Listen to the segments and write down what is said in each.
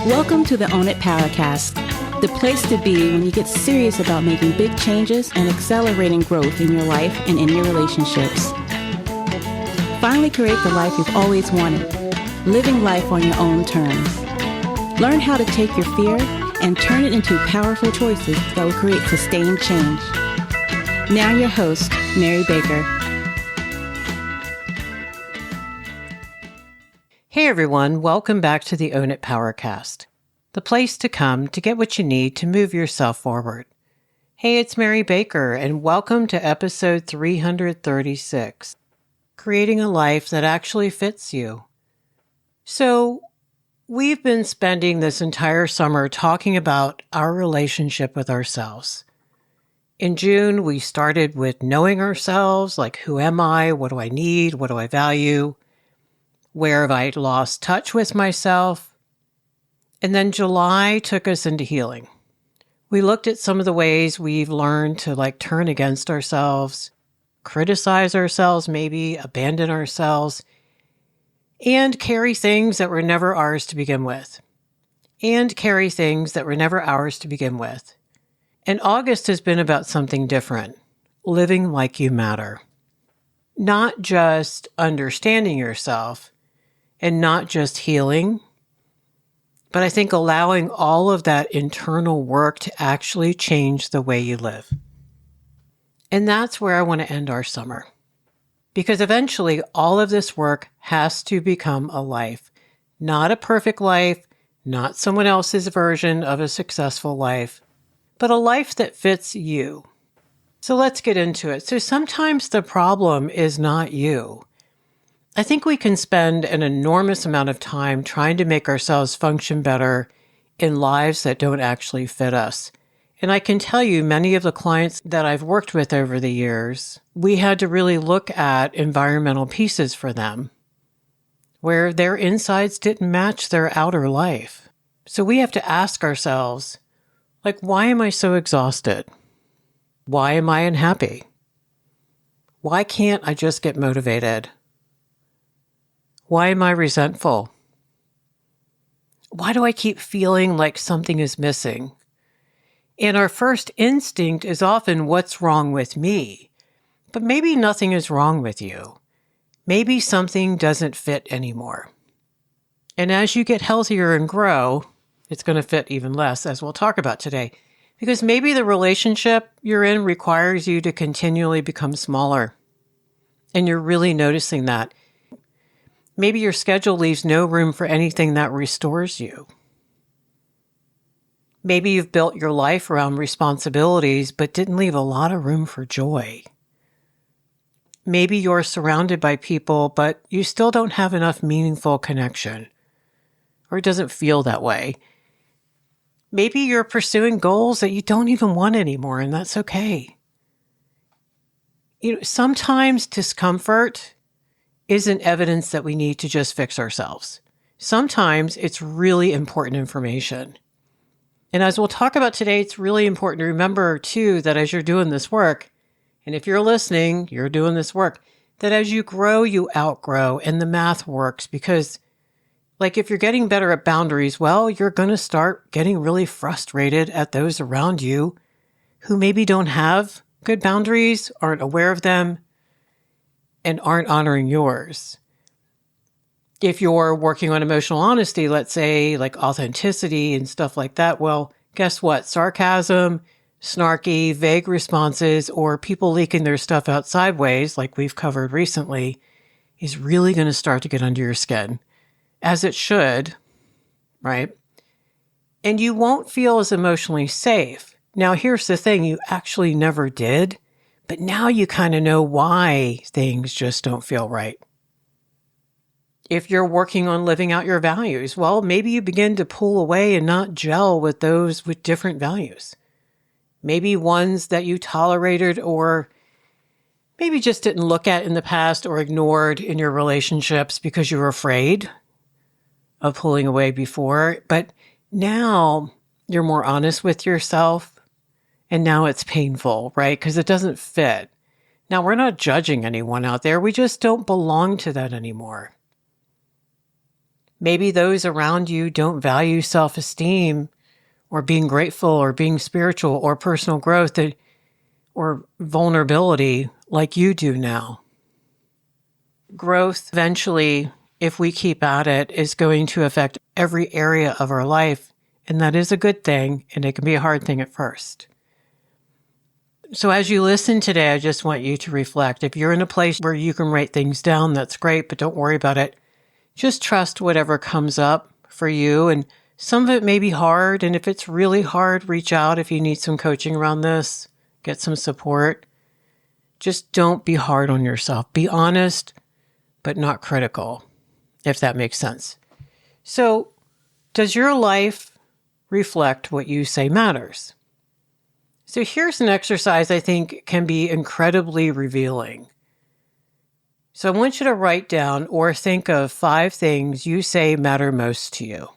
Welcome to the Own It Powercast, the place to be when you get serious about making big changes and accelerating growth in your life and in your relationships. Finally create the life you've always wanted, living life on your own terms. Learn how to take your fear and turn it into powerful choices that will create sustained change. Now your host, Mary Baker. Hey everyone, welcome back to the Own It Powercast, the place to come to get what you need to move yourself forward. Hey, it's Mary Baker, and welcome to episode 336, Creating a Life That Actually Fits You. So, we've been spending this entire summer talking about our relationship with ourselves. In June, we started with knowing ourselves, like who am I, what do I need, what do I value, where have I lost touch with myself? And then July took us into healing. We looked at some of the ways we've learned to turn against ourselves, criticize ourselves, maybe abandon ourselves, and carry things that were never ours to begin with. And August has been about something different, living like you matter. Not just understanding yourself, and not just healing, but I think allowing all of that internal work to actually change the way you live. And that's where I want to end our summer. Because eventually all of this work has to become a life. Not a perfect life, not someone else's version of a successful life, but a life that fits you. So let's get into it. So sometimes the problem is not you. I think we can spend an enormous amount of time trying to make ourselves function better in lives that don't actually fit us. And I can tell you, many of the clients that I've worked with over the years, we had to really look at environmental pieces for them, where their insides didn't match their outer life. So we have to ask ourselves, why am I so exhausted? Why am I unhappy? Why can't I just get motivated? Why am I resentful? Why do I keep feeling like something is missing? And our first instinct is often, what's wrong with me? But maybe nothing is wrong with you. Maybe something doesn't fit anymore. And as you get healthier and grow, it's going to fit even less, as we'll talk about today. Because maybe the relationship you're in requires you to continually become smaller. And you're really noticing that. Maybe your schedule leaves no room for anything that restores you. Maybe you've built your life around responsibilities, but didn't leave a lot of room for joy. Maybe you're surrounded by people, but you still don't have enough meaningful connection. Or it doesn't feel that way. Maybe you're pursuing goals that you don't even want anymore, and that's okay. Sometimes discomfort isn't evidence that we need to just fix ourselves. Sometimes it's really important information. And as we'll talk about today, it's really important to remember, too, that as you're doing this work, and if you're listening, you're doing this work, that as you grow, you outgrow, and the math works because if you're getting better at boundaries, well, you're going to start getting really frustrated at those around you who maybe don't have good boundaries, aren't aware of them, and aren't honoring yours. If you're working on emotional honesty, let's say authenticity and stuff like that, well, guess what? Sarcasm, snarky, vague responses, or people leaking their stuff out sideways, like we've covered recently, is really going to start to get under your skin. As it should, right? And you won't feel as emotionally safe. Now, here's the thing, you actually never did, but now you kind of know why things just don't feel right. If you're working on living out your values, well, maybe you begin to pull away and not gel with those with different values. Maybe ones that you tolerated or maybe just didn't look at in the past or ignored in your relationships because you were afraid of pulling away before, but now you're more honest with yourself, and now it's painful, right? Because it doesn't fit. Now, we're not judging anyone out there. We just don't belong to that anymore. Maybe those around you don't value self-esteem or being grateful or being spiritual or personal growth or vulnerability like you do now. Growth eventually, if we keep at it, is going to affect every area of our life. And that is a good thing, and it can be a hard thing at first. So as you listen today, I just want you to reflect. If you're in a place where you can write things down, that's great, but don't worry about it. Just trust whatever comes up for you. And some of it may be hard. And if it's really hard, reach out if you need some coaching around this, get some support. Just don't be hard on yourself. Be honest, but not critical, if that makes sense. So, does your life reflect what you say matters? So here's an exercise I think can be incredibly revealing. So I want you to write down or think of 5 things you say matter most to you.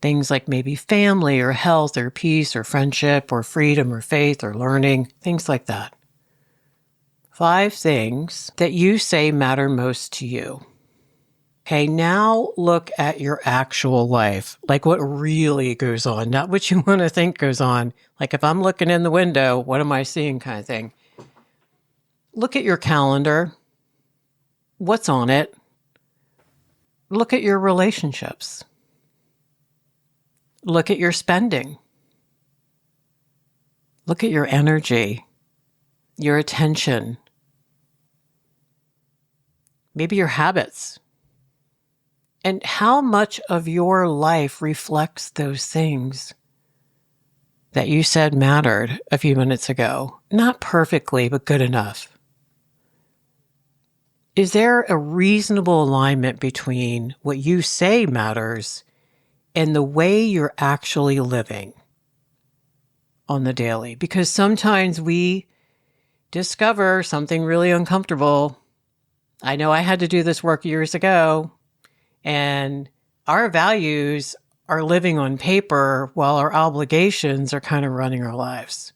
Things like maybe family or health or peace or friendship or freedom or faith or learning, things like that. 5 things that you say matter most to you. Okay, now look at your actual life, like what really goes on, not what you want to think goes on. Like if I'm looking in the window, what am I seeing kind of thing. Look at your calendar. What's on it? Look at your relationships. Look at your spending. Look at your energy, your attention, maybe your habits. And how much of your life reflects those things that you said mattered a few minutes ago? Not perfectly, but good enough. Is there a reasonable alignment between what you say matters and the way you're actually living on the daily? Because sometimes we discover something really uncomfortable. I know I had to do this work years ago. And our values are living on paper while our obligations are kind of running our lives.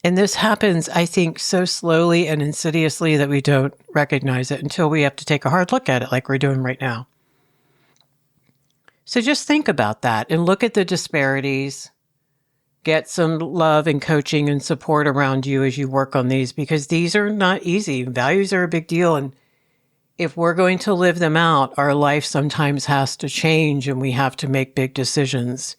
And this happens, I think, so slowly and insidiously that we don't recognize it until we have to take a hard look at it like we're doing right now. So just think about that and look at the disparities. Get some love and coaching and support around you as you work on these, because these are not easy. Values are a big deal. And if we're going to live them out, our life sometimes has to change and we have to make big decisions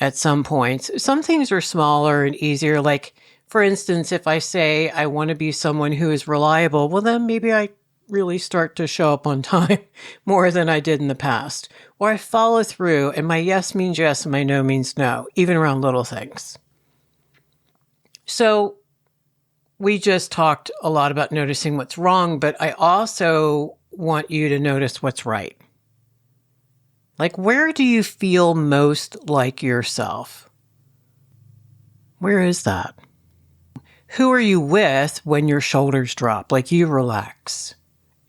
at some points. Some things are smaller and easier. Like, for instance, if I say I want to be someone who is reliable, well, then maybe I really start to show up on time more than I did in the past. Or I follow through and my yes means yes and my no means no, even around little things. So we just talked a lot about noticing what's wrong, but I also want you to notice what's right. Like, where do you feel most like yourself? Where is that? Who are you with when your shoulders drop? Like you relax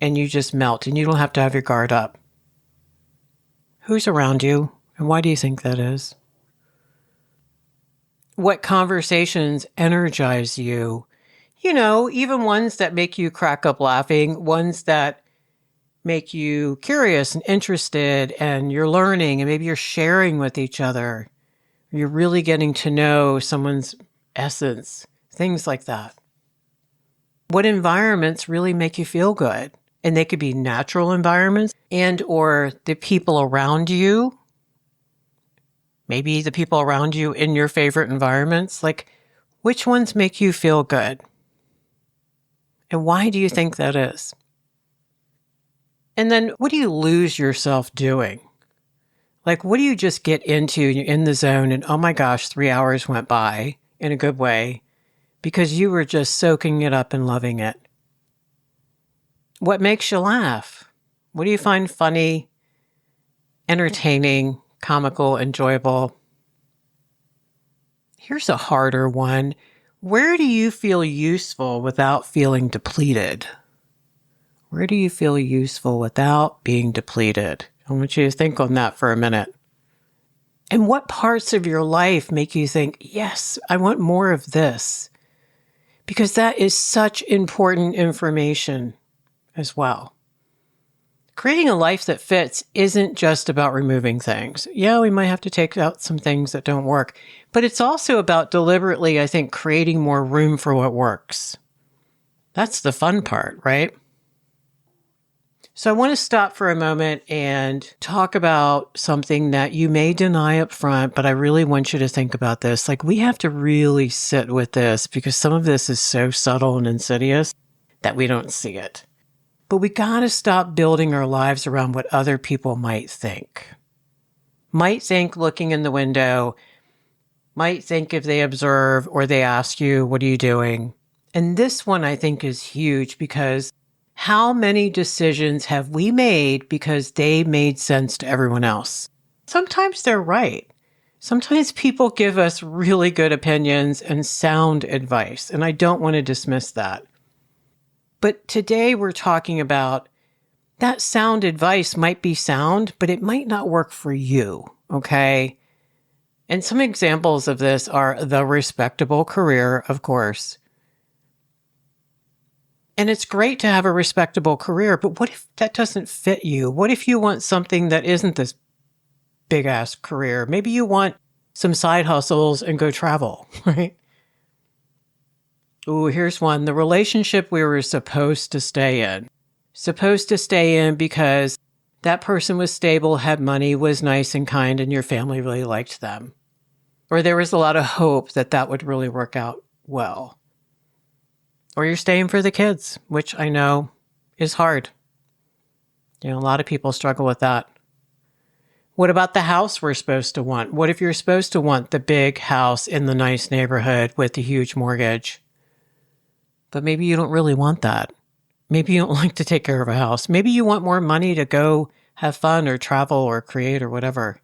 and you just melt and you don't have to have your guard up. Who's around you and why do you think that is? What conversations energize you? You know, even ones that make you crack up laughing, ones that make you curious and interested and you're learning and maybe you're sharing with each other. You're really getting to know someone's essence, things like that. What environments really make you feel good? And they could be natural environments and or the people around you. Maybe the people around you in your favorite environments. Like, which ones make you feel good? And why do you think that is? And then what do you lose yourself doing? Like, what do you just get into? You're in the zone and, oh my gosh, 3 hours went by in a good way because you were just soaking it up and loving it. What makes you laugh? What do you find funny, entertaining, comical, enjoyable? Here's a harder one. Where do you feel useful without feeling depleted? Where do you feel useful without being depleted? I want you to think on that for a minute. And what parts of your life make you think, yes, I want more of this? Because that is such important information as well. creating a life that fits isn't just about removing things. Yeah, we might have to take out some things that don't work, but it's also about deliberately, I think, creating more room for what works. That's the fun part, right? So I want to stop for a moment and talk about something that you may deny up front, but I really want you to think about this. Like, we have to really sit with this because some of this is so subtle and insidious that we don't see it. But we got to stop building our lives around what other people might think. Might think looking in the window, might think if they observe or they ask you, what are you doing? And this one I think is huge because how many decisions have we made because they made sense to everyone else? Sometimes they're right. Sometimes people give us really good opinions and sound advice, and I don't want to dismiss that. But today we're talking about that sound advice might be sound, but it might not work for you, okay? And some examples of this are the respectable career, of course. And it's great to have a respectable career, but what if that doesn't fit you? What if you want something that isn't this big-ass career? Maybe you want some side hustles and go travel, right? Ooh, here's one. The relationship we were supposed to stay in. Supposed to stay in because that person was stable, had money, was nice and kind, and your family really liked them. Or there was a lot of hope that that would really work out well. Or you're staying for the kids, which I know is hard. You know, a lot of people struggle with that. What about the house we're supposed to want? What if you're supposed to want the big house in the nice neighborhood with the huge mortgage? But maybe you don't really want that. Maybe you don't like to take care of a house. Maybe you want more money to go have fun or travel or create or whatever.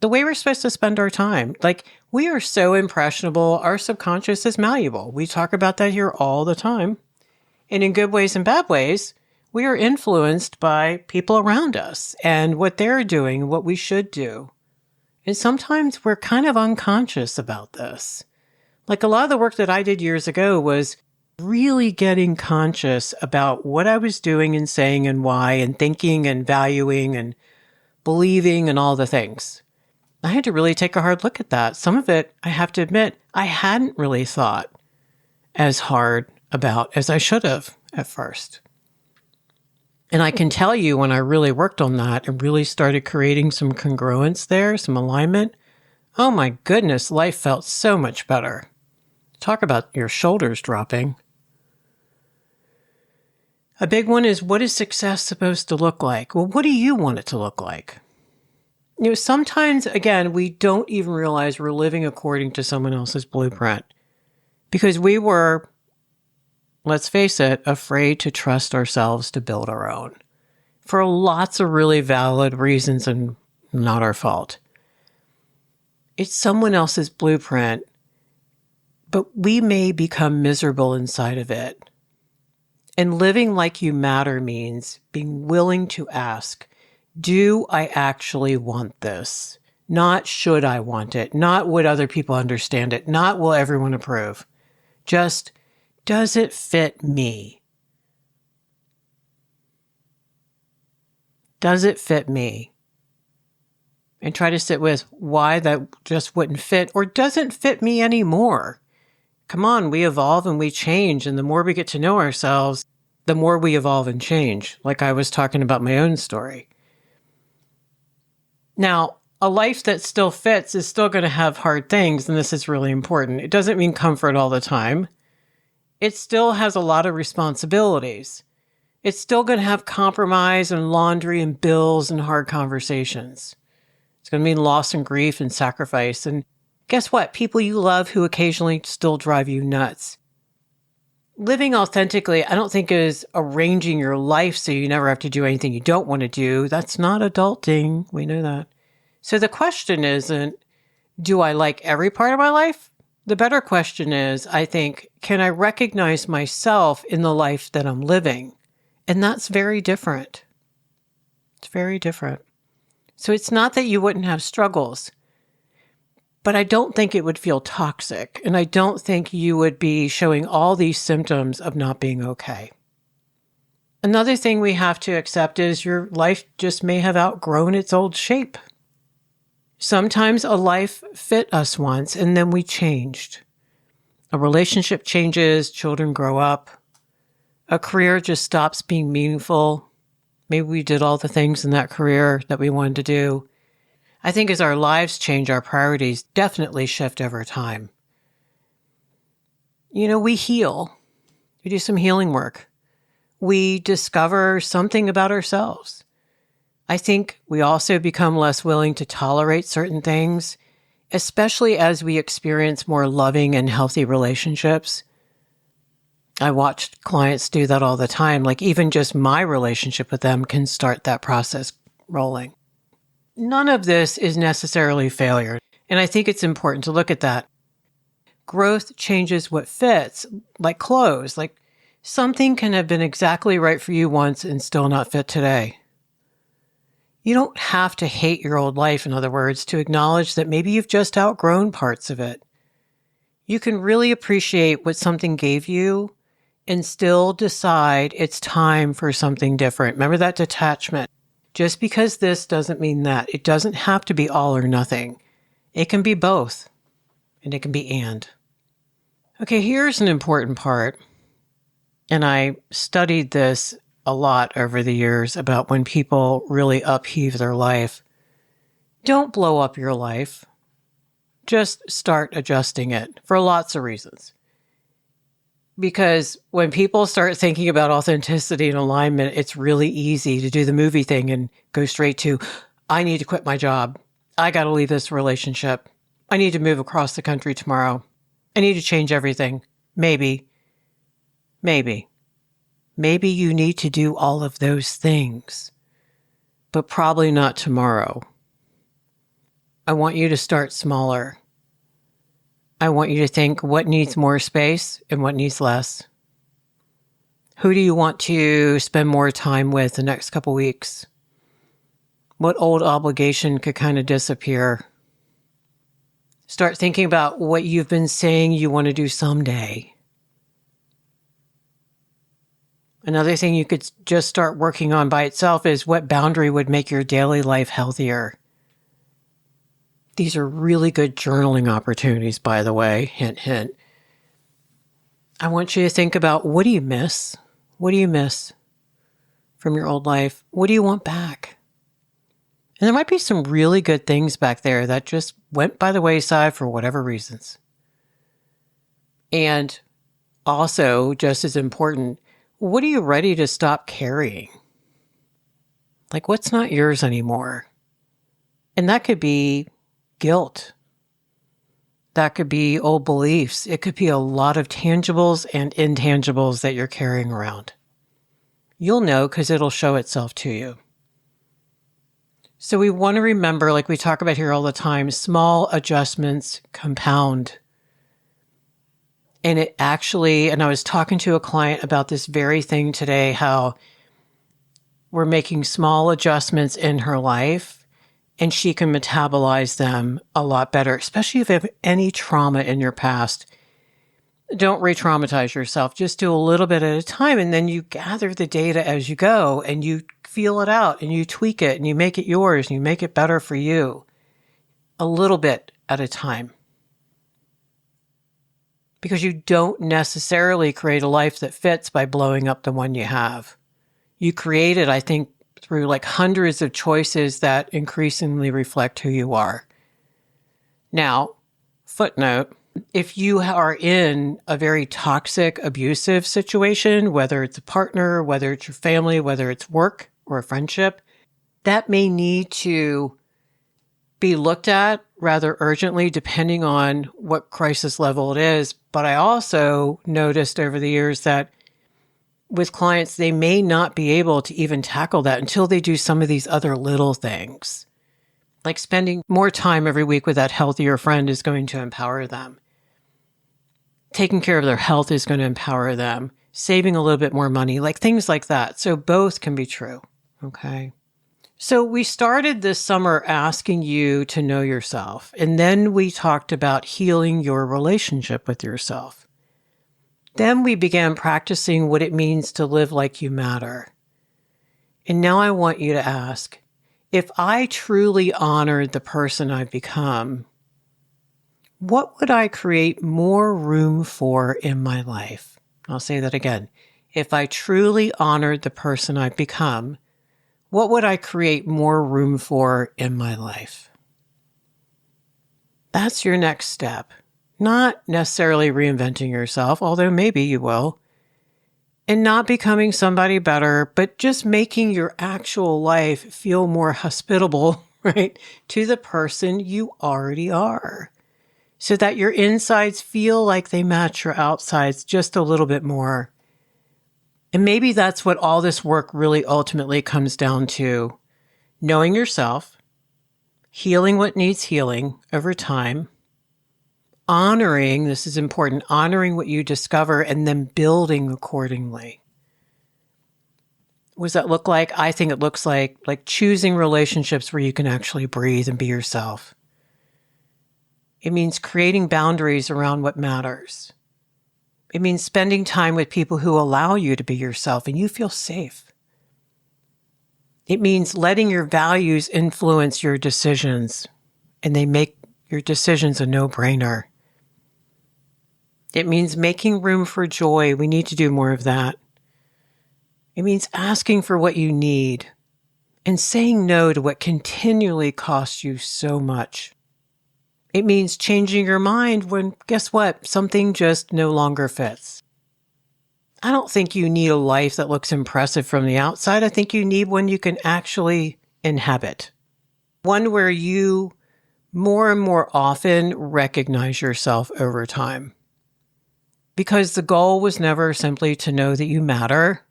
The way we're supposed to spend our time. Like, we are so impressionable. Our subconscious is malleable. We talk about that here all the time. And in good ways and bad ways, we are influenced by people around us and what they're doing, what we should do. And sometimes we're kind of unconscious about this. Like, a lot of the work that I did years ago was really getting conscious about what I was doing and saying and why and thinking and valuing and believing and all the things. I had to really take a hard look at that. Some of it, I have to admit, I hadn't really thought as hard about as I should have at first. And I can tell you when I really worked on that and really started creating some congruence there, some alignment, oh my goodness, life felt so much better. Talk about your shoulders dropping. A big one is, what is success supposed to look like? Well, what do you want it to look like? You know, sometimes, again, we don't even realize we're living according to someone else's blueprint because we were, let's face it, afraid to trust ourselves to build our own for lots of really valid reasons and not our fault. It's someone else's blueprint, but we may become miserable inside of it. And living like you matter means being willing to ask, do I actually want this? Not should I want it? Not would other people understand it? Not will everyone approve? Just, does it fit me? Does it fit me? And try to sit with why that just wouldn't fit or doesn't fit me anymore. Come on, we evolve and we change. And the more we get to know ourselves, the more we evolve and change. Like I was talking about my own story. Now, a life that still fits is still going to have hard things, and this is really important. It doesn't mean comfort all the time. It still has a lot of responsibilities. It's still going to have compromise and laundry and bills and hard conversations. It's going to mean loss and grief and sacrifice. And guess what? People you love who occasionally still drive you nuts. Living authentically, I don't think is arranging your life so you never have to do anything you don't want to do. That's not adulting. We know that. So the question isn't, do I like every part of my life? The better question is, I think, can I recognize myself in the life that I'm living? And that's very different. It's very different. So it's not that you wouldn't have struggles, but I don't think it would feel toxic. And I don't think you would be showing all these symptoms of not being okay. Another thing we have to accept is your life just may have outgrown its old shape. Sometimes a life fit us once and then we changed. A relationship changes, children grow up, a career just stops being meaningful. Maybe we did all the things in that career that we wanted to do. I think as our lives change, our priorities definitely shift over time. We heal. We do some healing work. We discover something about ourselves. I think we also become less willing to tolerate certain things, especially as we experience more loving and healthy relationships. I watched clients do that all the time. Like even just my relationship with them can start that process rolling. None of this is necessarily failure. And I think it's important to look at that. Growth changes what fits, like clothes. Like something can have been exactly right for you once and still not fit today. You don't have to hate your old life, in other words, to acknowledge that maybe you've just outgrown parts of it. You can really appreciate what something gave you and still decide it's time for something different. Remember that detachment. Just because this doesn't mean that. It doesn't have to be all or nothing. It can be both, and it can be and. Okay, here's an important part. And I studied this a lot over the years about when people really upheave their life. Don't blow up your life. Just start adjusting it for lots of reasons. Because when people start thinking about authenticity and alignment, it's really easy to do the movie thing and go straight to, I need to quit my job. I got to leave this relationship. I need to move across the country tomorrow. I need to change everything. Maybe you need to do all of those things, but probably not tomorrow. I want you to start smaller. I want you to think what needs more space and what needs less. Who do you want to spend more time with the next couple weeks? What old obligation could kind of disappear? Start thinking about what you've been saying you want to do someday. Another thing you could just start working on by itself is what boundary would make your daily life healthier. These are really good journaling opportunities, by the way. Hint, hint. I want you to think about, what do you miss? What do you miss from your old life? What do you want back? And there might be some really good things back there that just went by the wayside for whatever reasons. And also, just as important, what are you ready to stop carrying? Like what's not yours anymore? And that could be guilt. That could be old beliefs. It could be a lot of tangibles and intangibles that you're carrying around. You'll know because it'll show itself to you. So we want to remember, like we talk about here all the time, small adjustments compound. And it actually, and I was talking to a client about this very thing today, how we're making small adjustments in her life and she can metabolize them a lot better, especially if you have any trauma in your past. Don't re-traumatize yourself. Just do a little bit at a time, and then you gather the data as you go and you feel it out and you tweak it and you make it yours and you make it better for you a little bit at a time. Because you don't necessarily create a life that fits by blowing up the one you have. You create it, I think, through like hundreds of choices that increasingly reflect who you are. Now, footnote, if you are in a very toxic, abusive situation, whether it's a partner, whether it's your family, whether it's work or a friendship, that may need to be looked at rather urgently depending on what crisis level it is. But I also noticed over the years that with clients, they may not be able to even tackle that until they do some of these other little things. Like spending more time every week with that healthier friend is going to empower them. Taking care of their health is going to empower them. Saving a little bit more money, like things like that. So both can be true. Okay. So we started this summer asking you to know yourself. And then we talked about healing your relationship with yourself. Then we began practicing what it means to live like you matter. And now I want you to ask, if I truly honored the person I've become, what would I create more room for in my life? I'll say that again. If I truly honored the person I've become, what would I create more room for in my life? That's your next step. Not necessarily reinventing yourself, although maybe you will, and not becoming somebody better, but just making your actual life feel more hospitable, right, to the person you already are, so that your insides feel like they match your outsides just a little bit more. And maybe that's what all this work really ultimately comes down to: knowing yourself, healing what needs healing over time, honoring, this is important, honoring what you discover, and then building accordingly. What does that look like? I think it looks like choosing relationships where you can actually breathe and be yourself. It means creating boundaries around what matters. It means spending time with people who allow you to be yourself and you feel safe. It means letting your values influence your decisions and they make your decisions a no-brainer. It means making room for joy. We need to do more of that. It means asking for what you need and saying no to what continually costs you so much. It means changing your mind when, guess what, something just no longer fits. I don't think you need a life that looks impressive from the outside. I think you need one you can actually inhabit. One where you more and more often recognize yourself over time. Because the goal was never simply to know that you matter,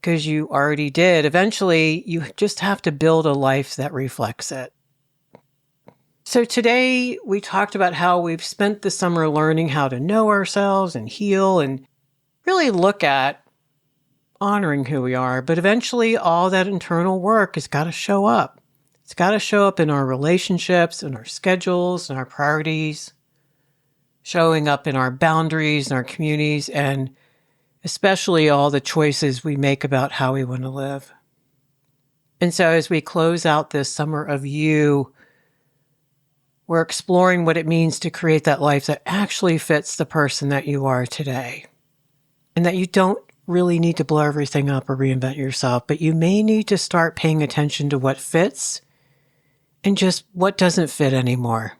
because you already did. Eventually, you just have to build a life that reflects it. So today, we talked about how we've spent the summer learning how to know ourselves and heal and really look at honoring who we are. But eventually, all that internal work has got to show up. It's got to show up in our relationships, in our schedules, in our priorities, showing up in our boundaries, in our communities, and especially all the choices we make about how we want to live. And so as we close out this summer of you, we're exploring what it means to create that life that actually fits the person that you are today. And that you don't really need to blow everything up or reinvent yourself, but you may need to start paying attention to what fits and just what doesn't fit anymore.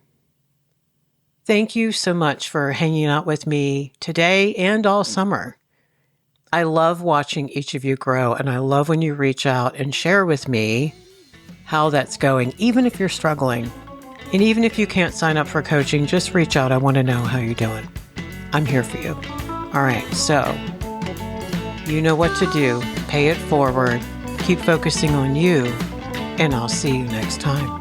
Thank you so much for hanging out with me today and all summer. I love watching each of you grow, and I love when you reach out and share with me how that's going, even if you're struggling. And even if you can't sign up for coaching, just reach out. I want to know how you're doing. I'm here for you. All right, so you know what to do. Pay it forward. Keep focusing on you, and I'll see you next time.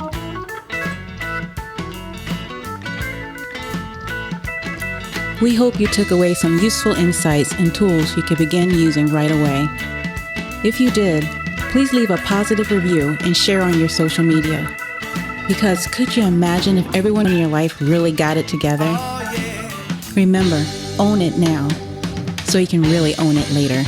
We hope you took away some useful insights and tools you can begin using right away. If you did, please leave a positive review and share on your social media. Because could you imagine if everyone in your life really got it together? Remember, own it now, so you can really own it later.